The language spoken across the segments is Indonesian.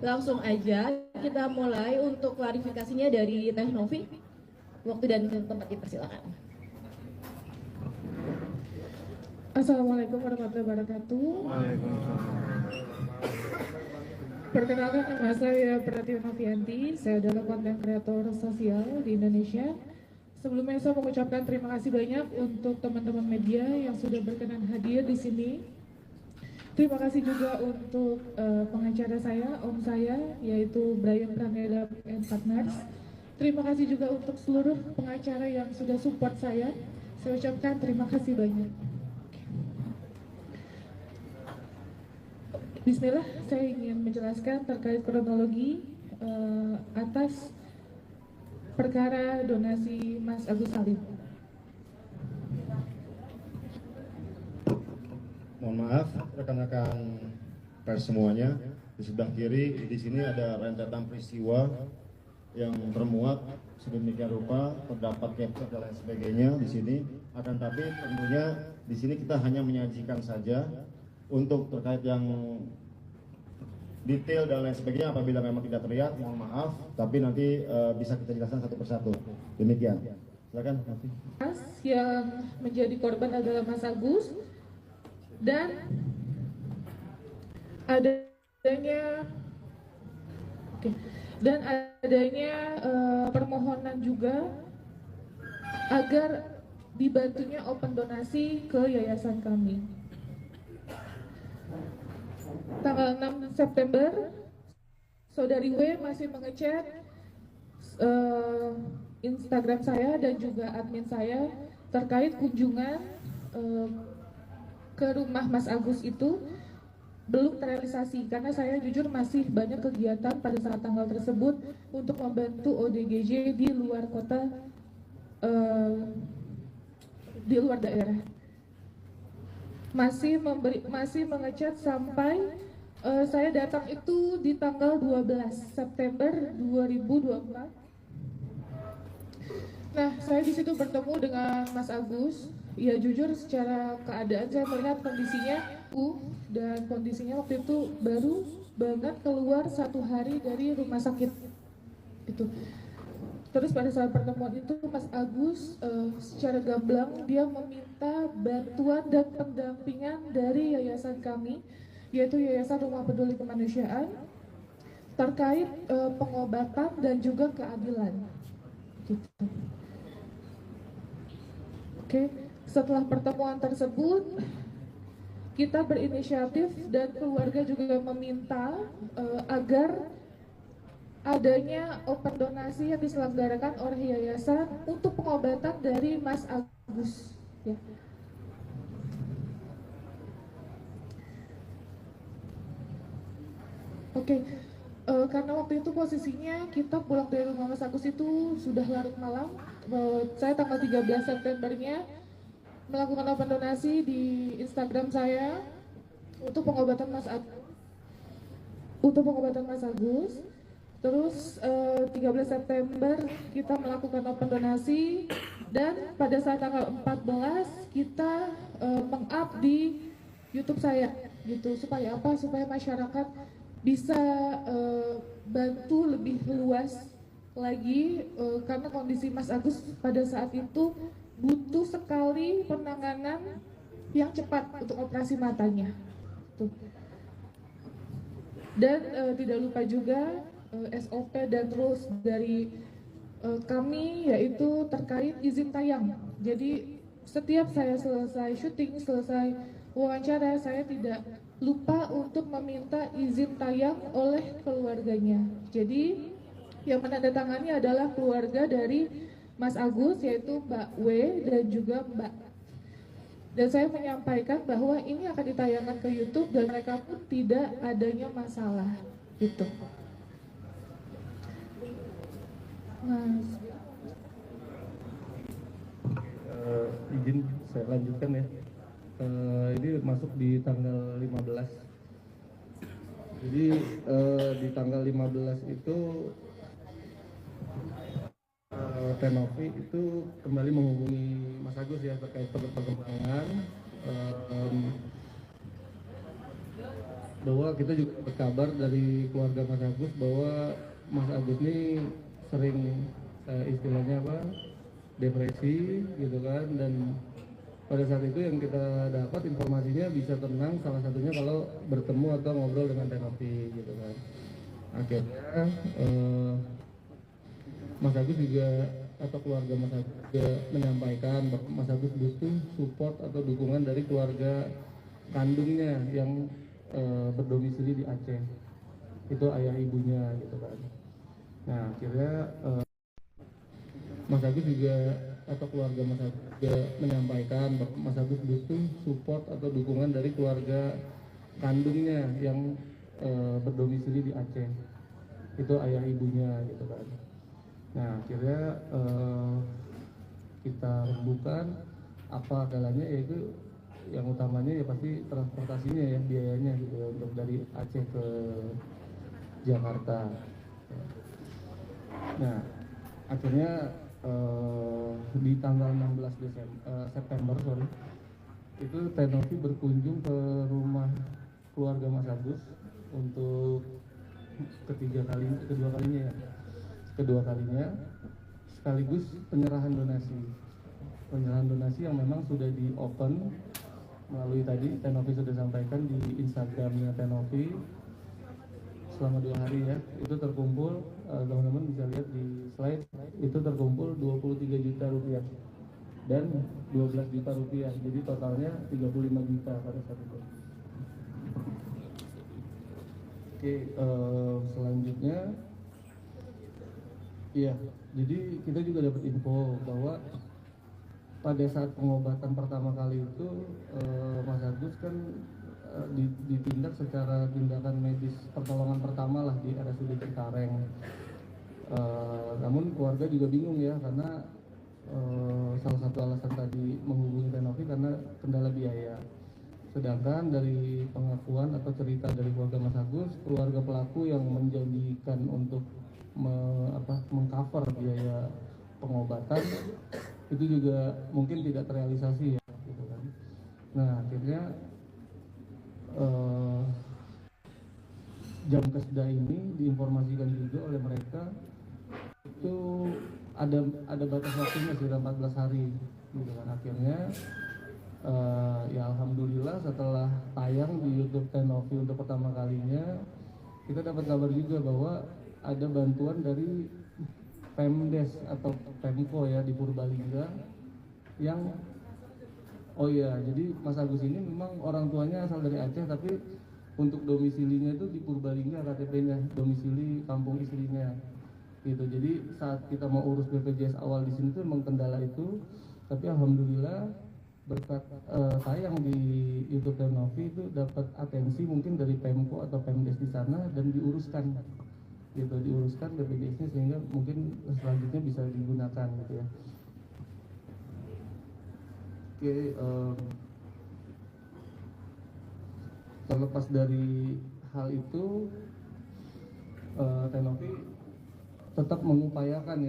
langsung aja kita mulai untuk klarifikasinya dari Teh Novi. Waktu dan tempat dipersilakan. Assalamualaikum warahmatullahi wabarakatuh. Perkenalkan, nama saya Pratiwi Novianti. Saya adalah konten kreator sosial di Indonesia. Sebelumnya saya mengucapkan terima kasih banyak untuk teman-teman media yang sudah berkenan hadir di sini. Terima kasih juga untuk pengacara saya, om saya, yaitu Brian Praneda and Partners. Terima kasih juga untuk seluruh pengacara yang sudah support saya. Saya ucapkan terima kasih banyak. Bismillah, saya ingin menjelaskan terkait kronologi atas perkara donasi Mas Agus Salim. Mohon maaf rekan-rekan pers semuanya. Di sebelah kiri di sini ada rentetan peristiwa yang termuat sedemikian rupa, terdapat capture dan lain sebagainya di sini. Akan tapi tentunya di sini kita hanya menyajikan saja untuk terkait yang detail dan lain sebagainya. Apabila memang tidak terlihat, mohon maaf, tapi nanti bisa kita jelaskan satu persatu. Demikian. Silakan. Yang menjadi korban adalah Mas Agus dan adanya permohonan juga agar dibantunya open donasi ke yayasan kami. Tanggal 6 September, Saudari W masih mengechat Instagram saya dan juga admin saya terkait kunjungan ke rumah Mas Agus itu belum terrealisasi karena saya jujur masih banyak kegiatan pada saat tanggal tersebut untuk membantu ODGJ di luar kota, di luar daerah. Masih mengechat sampai saya datang itu di tanggal 12 September 2024. Nah, saya di situ bertemu dengan Mas Agus. Ya jujur secara keadaan saya melihat kondisinya dan kondisinya waktu itu baru banget keluar 1 hari dari rumah sakit itu. Terus pada saat pertemuan itu Mas Agus secara gamblang dia meminta bantuan dan pendampingan dari yayasan kami, yaitu Yayasan Rumah Peduli Kemanusiaan, terkait pengobatan dan juga keadilan. Gitu. Oke, setelah pertemuan tersebut kita berinisiatif dan keluarga juga meminta agar adanya open donasi yang diselenggarakan oleh yayasan untuk pengobatan dari Mas Agus. Ya. Oke, karena waktu itu posisinya kita pulang dari rumah Mas Agus itu sudah larut malam. Saya tanggal 13 Septembernya melakukan open donasi di Instagram saya untuk pengobatan Mas Agus. Terus 13 September kita melakukan open donasi dan pada saat tanggal 14 kita meng-up di YouTube saya gitu. Supaya apa? Supaya masyarakat bisa bantu lebih luas lagi karena kondisi Mas Agus pada saat itu butuh sekali penanganan yang cepat untuk operasi matanya. Tuh. Dan tidak lupa juga SOP dan rules dari kami yaitu terkait izin tayang. Jadi setiap saya selesai syuting, selesai wawancara, saya tidak lupa untuk meminta izin tayang oleh keluarganya. Jadi yang menandatangani adalah keluarga dari Mas Agus, yaitu Mbak W dan juga Mbak. Dan saya menyampaikan bahwa ini akan ditayangkan ke YouTube dan mereka pun tidak adanya masalah. Gitu. Mas. Izin saya lanjutkan ya. Ini masuk di tanggal 15. Jadi di tanggal 15 itu Tenovi itu kembali menghubungi Mas Agus ya terkait perkembangan bahwa kita juga berkabar dari keluarga Mas Agus bahwa Mas Agus ini sering istilahnya apa, depresi gitu kan, dan pada saat itu yang kita dapat informasinya bisa tenang salah satunya kalau bertemu atau ngobrol dengan Tenovi gitu kan. Akhirnya Mas Agus juga atau keluarga Mas Agus juga menyampaikan bahwa Mas Agus butuh support atau dukungan dari keluarga kandungnya yang berdomisili di Aceh, itu ayah ibunya gitu kan. Nah akhirnya Mas Agus juga atau keluarga Mas Agus juga menyampaikan bahwa Mas Agus butuh support atau dukungan dari keluarga kandungnya yang berdomisili di Aceh, itu ayah ibunya gitu kan. Nah akhirnya kita rembukan apa galanya, yaitu yang utamanya ya pasti transportasinya ya, biayanya gitu ya, untuk dari Aceh ke Jakarta. Nah akhirnya di tanggal 16 September itu Tenovi berkunjung ke rumah keluarga Mas Agus untuk kedua kalinya sekaligus penyerahan donasi yang memang sudah di open melalui tadi Tenovi sudah sampaikan di Instagramnya Tenovi selama 2 hari ya. Itu terkumpul, teman-teman bisa lihat di slide, itu terkumpul 23 juta rupiah dan 12 juta rupiah, jadi totalnya 35 juta pada saat itu. Oke, selanjutnya iya, jadi kita juga dapat info bahwa pada saat pengobatan pertama kali itu Mas Agus kan ditindak secara tindakan medis pertolongan pertama lah di RSUD Cengkareng. Namun keluarga juga bingung ya, karena salah satu alasan tadi menghubungi Tenovi karena kendala biaya. Sedangkan dari pengakuan atau cerita dari keluarga Mas Agus, keluarga pelaku yang menjanjikan untuk mengcover biaya pengobatan itu juga mungkin tidak terrealisasi ya gitu kan. Nah akhirnya jam keseda ini diinformasikan juga oleh mereka itu ada batas waktunya sudah 14 hari gitu kan. Akhirnya ya alhamdulillah setelah tayang di YouTube Tenovi untuk pertama kalinya, kita dapat kabar juga bahwa ada bantuan dari Pemdes atau Pemko ya di Purbalingga yang jadi Mas Agus ini memang orang tuanya asal dari Aceh, tapi untuk domisilinya itu di Purbalingga, KTP-nya domisili kampung istrinya gitu. Jadi saat kita mau urus BPJS awal di sini tuh memang kendala itu, tapi alhamdulillah berkat tayang di YouTube Tenovi itu dapat atensi mungkin dari Pemko atau Pemdes di sana dan diuruskan BPJS-nya sehingga mungkin selanjutnya bisa digunakan gitu ya. Oke, terlepas dari hal itu, Tenovi tetap mengupayakan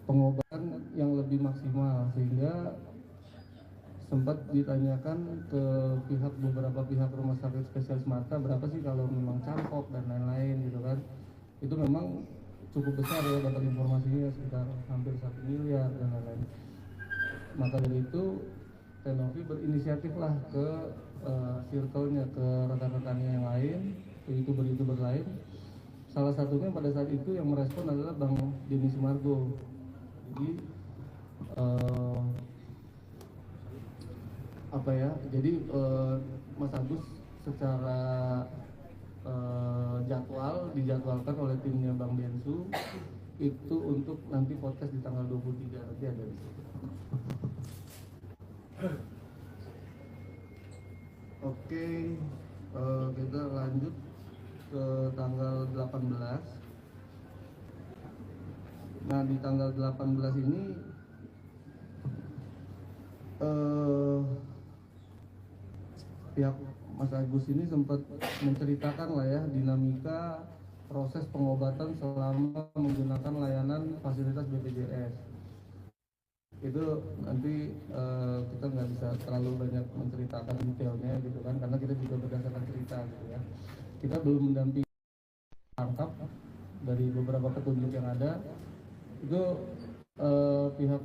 pengobatan yang lebih maksimal, sehingga sempat ditanyakan ke beberapa pihak rumah sakit spesialis mata berapa sih kalau memang cangkok dan lain-lain gitu kan. Itu memang cukup besar ya, dapat informasinya sekitar hampir 1 miliar dan lain-lain. Maka dari itu Tenovi berinisiatif lah ke circle-nya, ke rekan-rekannya yang lain, ke youtuber lain. Salah satunya pada saat itu yang merespon adalah Bang Denny Sumargo. Jadi Mas Agus secara dijadwalkan oleh timnya Bang Densu itu untuk nanti podcast di tanggal 23 nanti ada di situ. Oke, kita lanjut ke tanggal 18. Nah di tanggal 18 ini pihak Mas Agus ini sempat menceritakan lah ya dinamika proses pengobatan selama menggunakan layanan fasilitas BPJS. itu nanti kita nggak bisa terlalu banyak menceritakan detailnya gitu kan, karena kita juga berdasarkan cerita gitu ya. Kita belum mendampingi tangkap dari beberapa petunjuk yang ada. Itu pihak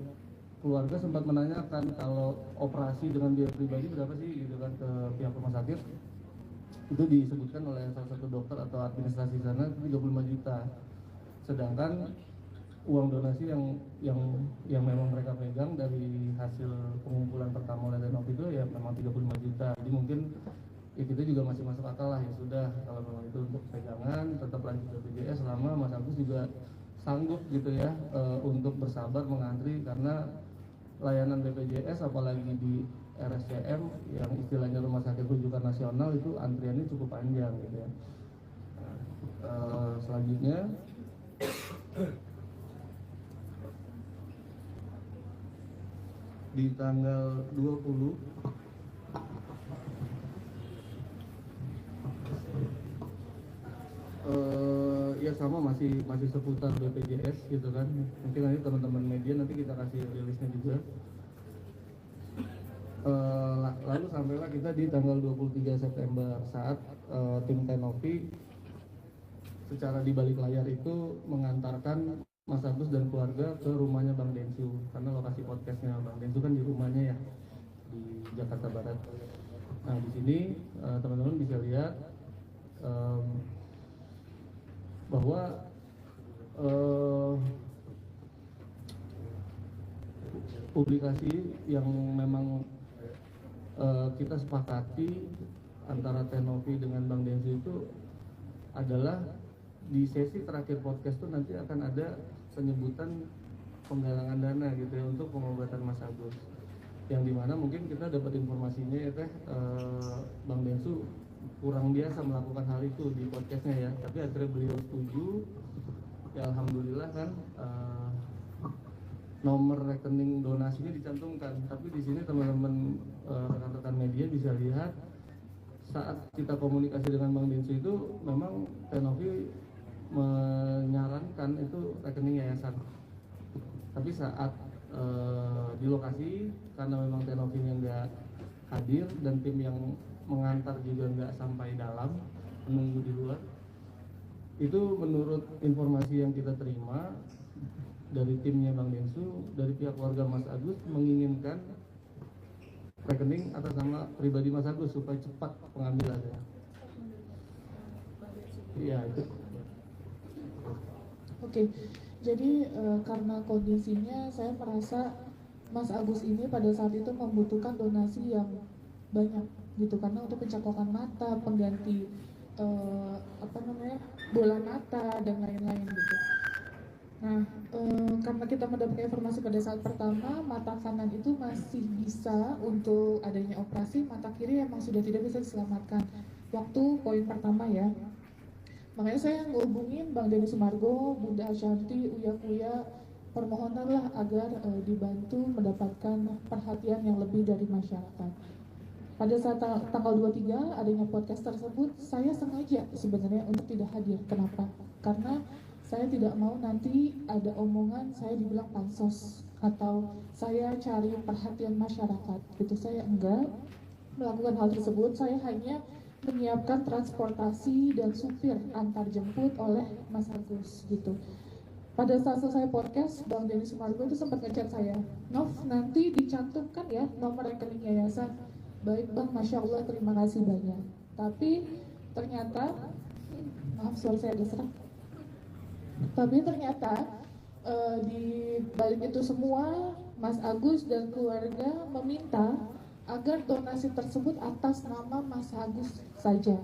keluarga sempat menanyakan kalau operasi dengan biaya pribadi berapa sih gitu kan ke pihak rumah sakit. Itu disebutkan oleh salah satu dokter atau administrasi sana 35 juta. Sedangkan uang donasi yang memang mereka pegang dari hasil pengumpulan pertama oleh Tenov itu ya memang 35 juta. Jadi mungkin ya kita juga masih masuk akal lah, ya sudah kalau memang itu untuk pegangan tetap lanjut BPJS selama Mas Agus juga sanggup gitu ya untuk bersabar mengantri, karena layanan BPJS apalagi di RSCM yang istilahnya rumah sakit rujukan nasional itu antriannya cukup panjang gitu ya. Selanjutnya di tanggal 20 ya sama masih seputar BPJS gitu kan. Mungkin nanti teman-teman media nanti kita kasih rilisnya juga. Lalu sampailah kita di tanggal 23 September saat tim Tenovi secara di balik layar itu mengantarkan Mas Agus dan keluarga ke rumahnya Bang Densu, karena lokasi podcastnya Bang Densu kan di rumahnya ya di Jakarta Barat. Nah di sini teman-teman bisa lihat bahwa publikasi yang memang kita sepakati antara Tenovi dengan Bang Densu itu adalah di sesi terakhir podcast itu nanti akan ada penyebutan penggalangan dana gitu ya untuk pengobatan Mas Agus, yang dimana mungkin kita dapat informasinya ya Bang Densu kurang biasa melakukan hal itu di podcastnya ya, tapi akhirnya beliau setuju ya, alhamdulillah kan. Nomor rekening donasinya dicantumkan, tapi di sini teman-teman rekan-rekan media bisa lihat saat kita komunikasi dengan Bang Densu itu memang Tenovi menyarankan itu rekening yayasan, tapi saat di lokasi karena memang Tenovi-nya nggak hadir dan tim yang mengantar juga nggak sampai dalam, menunggu di luar, itu menurut informasi yang kita terima dari timnya Bang Densu, dari pihak keluarga Mas Agus menginginkan rekening atas nama pribadi Mas Agus supaya cepat pengambilannya. Iya itu. Oke, jadi karena kondisinya saya merasa Mas Agus ini pada saat itu membutuhkan donasi yang banyak gitu, karena untuk pencakokan mata, pengganti bola mata dan lain-lain gitu. Nah, karena kita mendapatkan informasi pada saat pertama mata kanan itu masih bisa untuk adanya operasi, mata kiri emang sudah tidak bisa diselamatkan. Waktu poin pertama ya. Makanya saya ngehubungin Bang Denny Sumargo, Bunda Ashanti, Uya Kuya, permohonanlah agar dibantu mendapatkan perhatian yang lebih dari masyarakat. Pada saat tanggal 23 adanya podcast tersebut, saya sengaja sebenarnya untuk tidak hadir. Kenapa? Karena saya tidak mau nanti ada omongan saya dibilang pansos atau saya cari perhatian masyarakat. Gitu, saya enggak melakukan hal tersebut. Saya hanya menyiapkan transportasi dan supir antar jemput oleh Mas Agus gitu. Pada saat selesai podcast, Bang Denny Sumargo itu sempat ngechat saya, Nov, nanti dicantumkan ya nomor rekening yayasan. Baik Bang, Masya Allah, terima kasih banyak. Tapi ternyata, maaf suara saya ada serak. Tapi ternyata di balik itu semua, Mas Agus dan keluarga meminta agar donasi tersebut atas nama Mas Agus saja.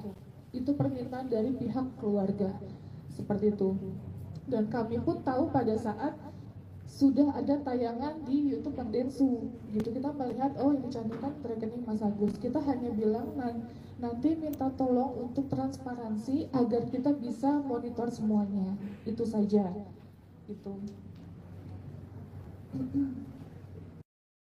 Itu permintaan dari pihak keluarga, seperti itu. Dan kami pun tahu pada saat sudah ada tayangan di YouTube Bang Densu, gitu kita melihat oh ini dicantumkan rekening Mas Agus. Kita hanya bilang nanti minta tolong untuk transparansi agar kita bisa monitor semuanya. Itu saja. Itu.